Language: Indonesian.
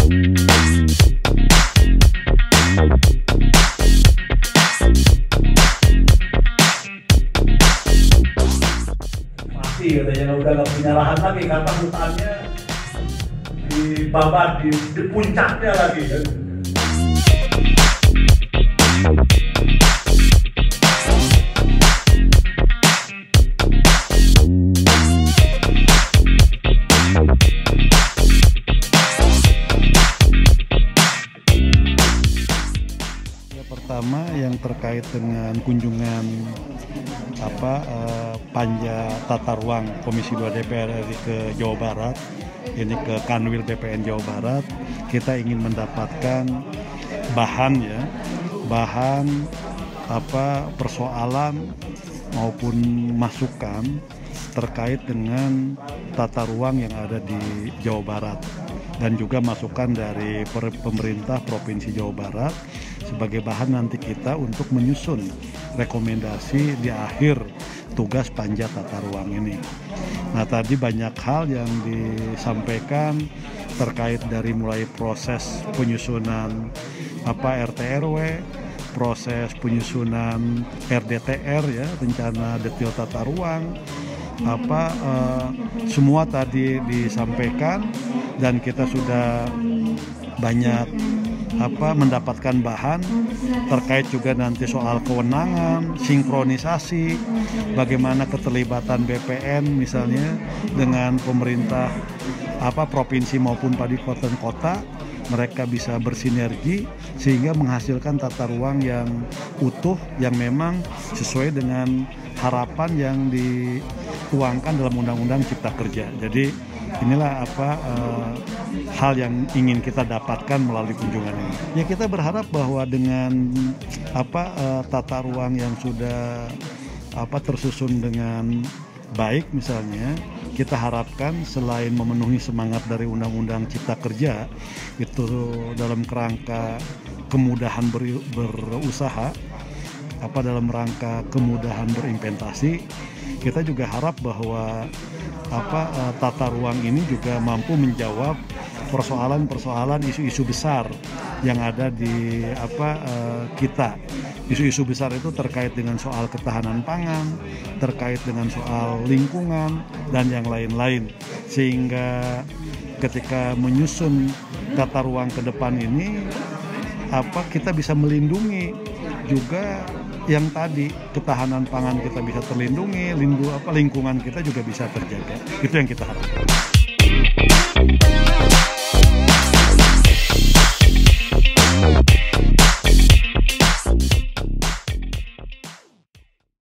Mati katanya, udah nggak punya lahan lagi karena hutannya dibabat di puncaknya lagi kan. Pertama yang terkait dengan kunjungan panja tata ruang Komisi 2 DPR RI ke Jawa Barat, ini ke Kanwil BPN Jawa Barat, kita ingin mendapatkan bahan persoalan maupun masukan terkait dengan tata ruang yang ada di Jawa Barat, dan juga masukan dari pemerintah Provinsi Jawa Barat sebagai bahan nanti kita untuk menyusun rekomendasi di akhir tugas panja tata ruang ini. Nah, tadi banyak hal yang disampaikan terkait dari mulai proses penyusunan RT/RW, proses penyusunan RDTR ya, rencana detail tata ruang, semua tadi disampaikan, dan kita sudah banyak mendapatkan bahan terkait juga nanti soal kewenangan, sinkronisasi, bagaimana keterlibatan BPN misalnya dengan pemerintah provinsi maupun kabupaten kota, mereka bisa bersinergi sehingga menghasilkan tata ruang yang utuh, yang memang sesuai dengan harapan yang dituangkan dalam Undang-Undang Cipta Kerja. Jadi inilah hal yang ingin kita dapatkan melalui kunjungan ini. Ya, kita berharap bahwa dengan tata ruang yang sudah tersusun dengan baik misalnya, kita harapkan selain memenuhi semangat dari Undang-Undang Cipta Kerja itu dalam kerangka kemudahan berusaha, dalam rangka kemudahan berinvestasi, kita juga harap bahwa tata ruang ini juga mampu menjawab persoalan-persoalan isu-isu besar yang ada di kita. Isu-isu besar itu terkait dengan soal ketahanan pangan, terkait dengan soal lingkungan, dan yang lain-lain. Sehingga ketika menyusun tata ruang ke depan ini, kita bisa melindungi juga yang tadi, ketahanan pangan kita bisa terlindungi, lingkungan kita juga bisa terjaga. Itu yang kita harapkan.